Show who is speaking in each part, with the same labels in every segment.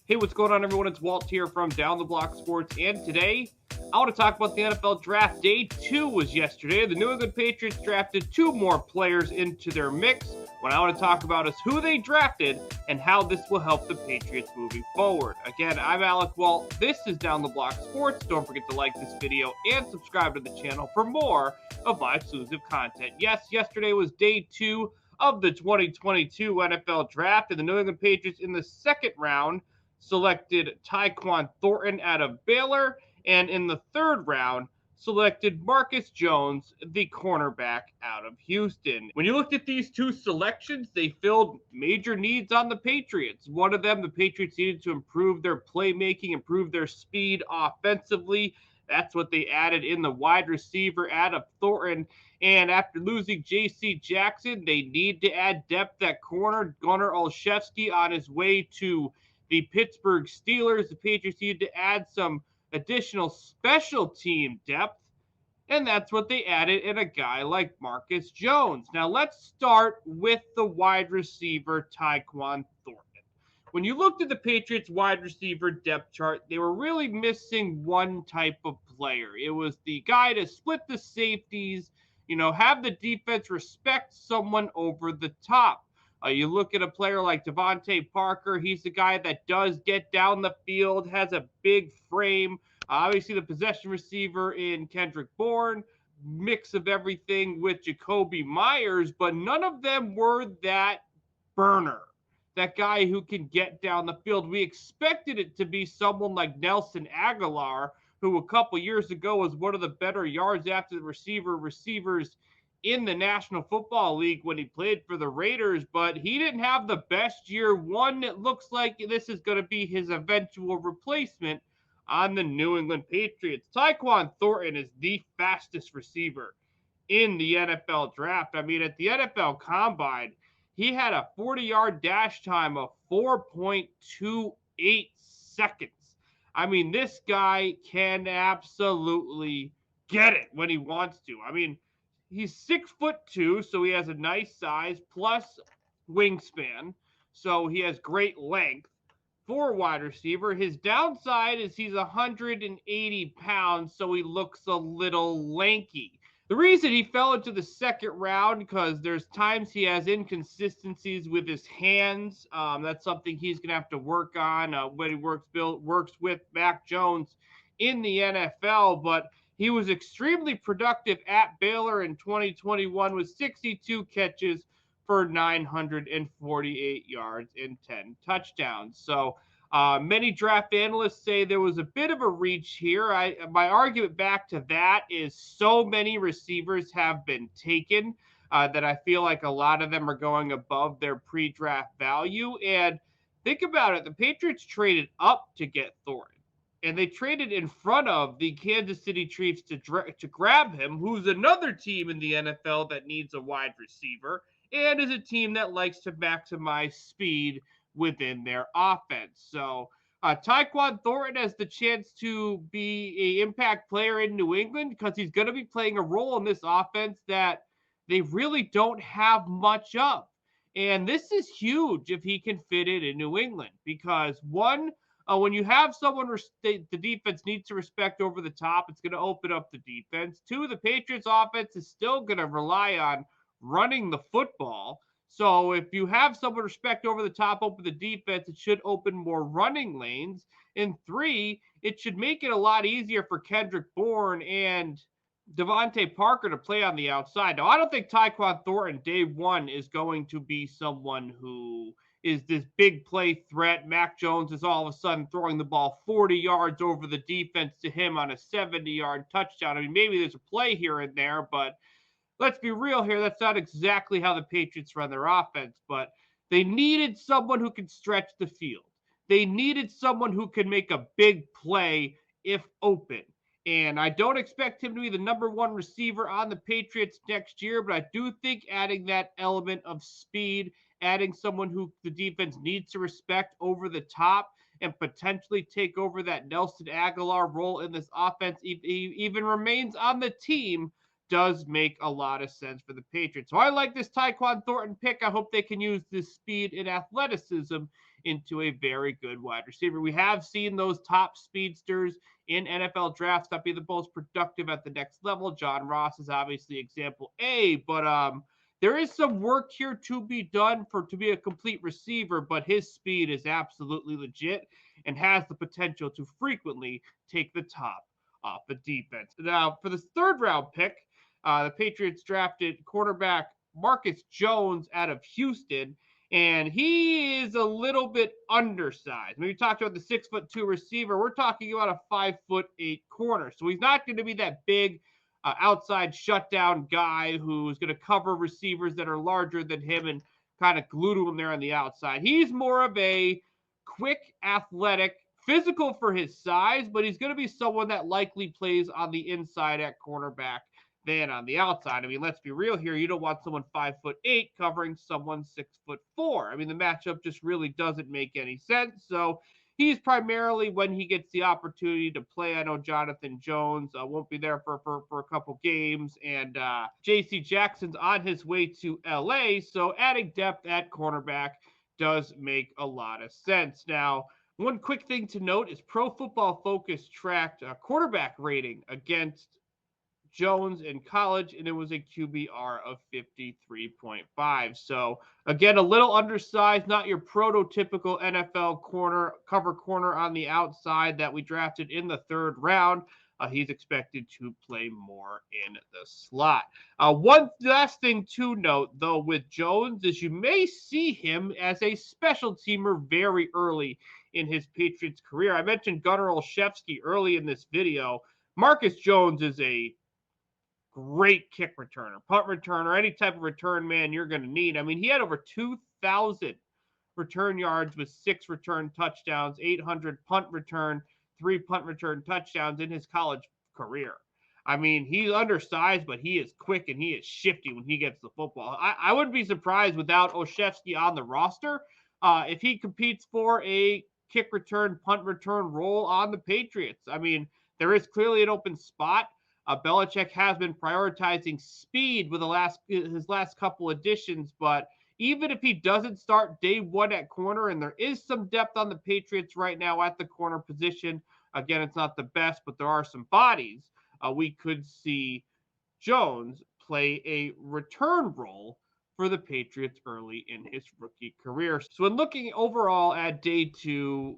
Speaker 1: Hey, what's going on, everyone? It's Walt here from Down the Block Sports, and today I want to talk about the NFL Draft. Day 2 was yesterday. The New England Patriots drafted 2 more players into their mix. What I want to talk about is who they drafted and how this will help the Patriots moving forward. Again, I'm Alec Walt. This is Down the Block Sports. Don't forget to like this video and subscribe to the channel for more of my exclusive content. Yes, yesterday was day 2 of the 2022 NFL Draft, and the New England Patriots in the second round selected Tyquan Thornton out of Baylor, and in the third round, selected Marcus Jones, the cornerback out of Houston. When you looked at these 2 selections, they filled major needs on the Patriots. One of them, the Patriots needed to improve their playmaking, improve their speed offensively. That's what they added in the wide receiver out of Thornton. And after losing J.C. Jackson, they need to add depth at corner. Gunnar Olszewski on his way to the Pittsburgh Steelers. The Patriots needed to add some additional special team depth, and that's what they added in a guy like Marcus Jones. Now, let's start with the wide receiver, Tyquan Thornton. When you looked at the Patriots wide receiver depth chart, they were really missing one type of player. It was the guy to split the safeties, have the defense respect someone over the top. You look at a player like Devontae Parker. He's the guy that does get down the field, has a big frame. Obviously, the possession receiver in Kendrick Bourne, mix of everything with Jacoby Myers, but none of them were that burner, that guy who can get down the field. We expected it to be someone like Nelson Aguilar, who a couple years ago was one of the better yards after the receivers in the National Football League when he played for the Raiders, but he didn't have the best year one. It looks like this is going to be his eventual replacement on the New England Patriots. Tyquan Thornton is the fastest receiver in the NFL draft. I mean, at the NFL Combine, he had a 40-yard dash time of 4.28 seconds. I mean, this guy can absolutely get it when he wants to. I mean, he's 6'2", so he has a nice size plus wingspan. So he has great length for a wide receiver. His downside is he's 180 pounds, so he looks a little lanky. The reason he fell into the second round, because there's times he has inconsistencies with his hands. That's something he's going to have to work on when he works with Mac Jones in the NFL. But he was extremely productive at Baylor in 2021 with 62 catches for 948 yards and 10 touchdowns. So many draft analysts say there was a bit of a reach here. My argument back to that is so many receivers have been taken that I feel like a lot of them are going above their pre-draft value. And think about it, the Patriots traded up to get Thornton, and they traded in front of the Kansas City Chiefs to grab him, who's another team in the NFL that needs a wide receiver and is a team that likes to maximize speed within their offense. So Tyquan Thornton has the chance to be an impact player in New England because he's going to be playing a role in this offense that they really don't have much of. And this is huge if he can fit it in New England because, one, when you have someone the defense needs to respect over the top, it's going to open up the defense. Two, the Patriots offense is still going to rely on running the football. So if you have someone respect over the top, open the defense, it should open more running lanes. And three, it should make it a lot easier for Kendrick Bourne and Devontae Parker to play on the outside. Now, I don't think Tyquan Thornton, day one, is going to be someone who is this big play threat. Mac Jones is all of a sudden throwing the ball 40 yards over the defense to him on a 70-yard touchdown. I mean, maybe there's a play here and there, but let's be real here. That's not exactly how the Patriots run their offense, but they needed someone who could stretch the field. They needed someone who could make a big play if open. And I don't expect him to be the number one receiver on the Patriots next year, but I do think adding that element of speed, adding someone who the defense needs to respect over the top and potentially take over that Nelson Aguilar role in this offense, even remains on the team, does make a lot of sense for the Patriots. So I like this Tyquan Thornton pick. I hope they can use this speed and athleticism into a very good wide receiver. We have seen those top speedsters in NFL drafts not be the most productive at the next level. John Ross is obviously example A, but there is some work here to be done to be a complete receiver, but his speed is absolutely legit and has the potential to frequently take the top off the defense. Now, for the third round pick, the Patriots drafted quarterback Marcus Jones out of Houston, and he is a little bit undersized. When we talked about the 6'2" receiver, we're talking about a 5'8" corner. So he's not going to be that big outside shutdown guy who's going to cover receivers that are larger than him and kind of glue to him there on the outside. He's more of a quick, athletic, physical for his size, but he's going to be someone that likely plays on the inside at cornerback than on the outside. I mean, let's be real here. You don't want someone 5'8" covering someone 6'4". I mean, the matchup just really doesn't make any sense. So he's primarily, when he gets the opportunity to play, I know Jonathan Jones won't be there for a couple games, and J.C. Jackson's on his way to L.A., so adding depth at cornerback does make a lot of sense. Now, one quick thing to note is Pro Football Focus tracked a quarterback rating against Jones in college, and it was a QBR of 53.5. So again, a little undersized, not your prototypical NFL cover corner on the outside that we drafted in the third round. He's expected to play more in the slot. One last thing to note, though, with Jones is you may see him as a special teamer very early in his Patriots career. I mentioned Gunnar Olszewski early in this video. Marcus Jones is a great kick returner, punt returner, any type of return man you're going to need. I mean, he had over 2,000 return yards with 6 return touchdowns, 800 punt return, 3 punt return touchdowns in his college career. I mean, he's undersized, but he is quick and he is shifty when he gets the football. I wouldn't be surprised without Olszewski on the roster if he competes for a kick return, punt return role on the Patriots. I mean, there is clearly an open spot. Belichick has been prioritizing speed with his last couple additions, but even if he doesn't start day one at corner, and there is some depth on the Patriots right now at the corner position, again, it's not the best, but there are some bodies, we could see Jones play a return role for the Patriots early in his rookie career. So when looking overall at day 2,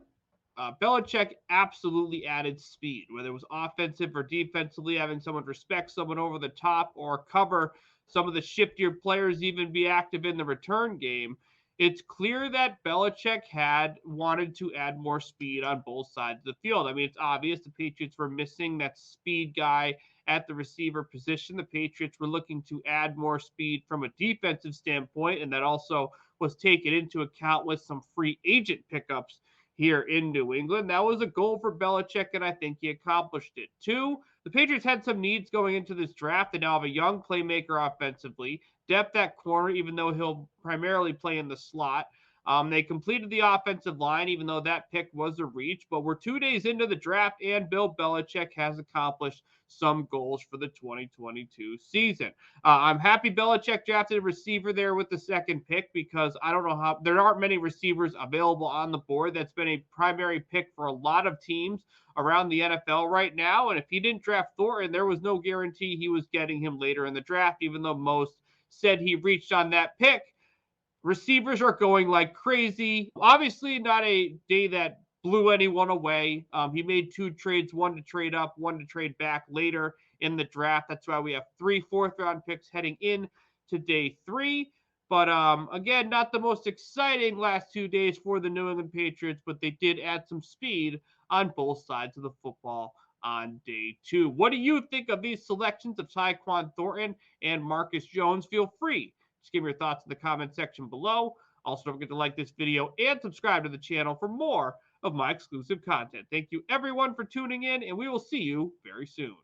Speaker 1: Belichick absolutely added speed, whether it was offensive or defensively, having someone respect someone over the top or cover some of the shiftier players, even be active in the return game. It's clear that Belichick had wanted to add more speed on both sides of the field. I mean, it's obvious the Patriots were missing that speed guy at the receiver position. The Patriots were looking to add more speed from a defensive standpoint, and that also was taken into account with some free agent pickups here in New England. That was a goal for Belichick, and I think he accomplished it. 2, the Patriots had some needs going into this draft. They now have a young playmaker offensively, depth at corner, even though he'll primarily play in the slot. They completed the offensive line, even though that pick was a reach, but we're 2 days into the draft, and Bill Belichick has accomplished some goals for the 2022 season. I'm happy Belichick drafted a receiver there with the second pick, because I don't know how there aren't many receivers available on the board. That's been a primary pick for a lot of teams around the NFL right now. And if he didn't draft Thornton, there was no guarantee he was getting him later in the draft, even though most said he reached on that pick. Receivers are going like crazy. Obviously, not a day that blew anyone away. He made 2 trades, one to trade up, one to trade back later in the draft. That's why we have 3 fourth-round picks heading in to day 3. But again, not the most exciting last 2 days for the New England Patriots, but they did add some speed on both sides of the football on day 2. What do you think of these selections of Tyquan Thornton and Marcus Jones? Feel free. Just give me your thoughts in the comment section below. Also, don't forget to like this video and subscribe to the channel for more of my exclusive content. Thank you, everyone, for tuning in, and we will see you very soon.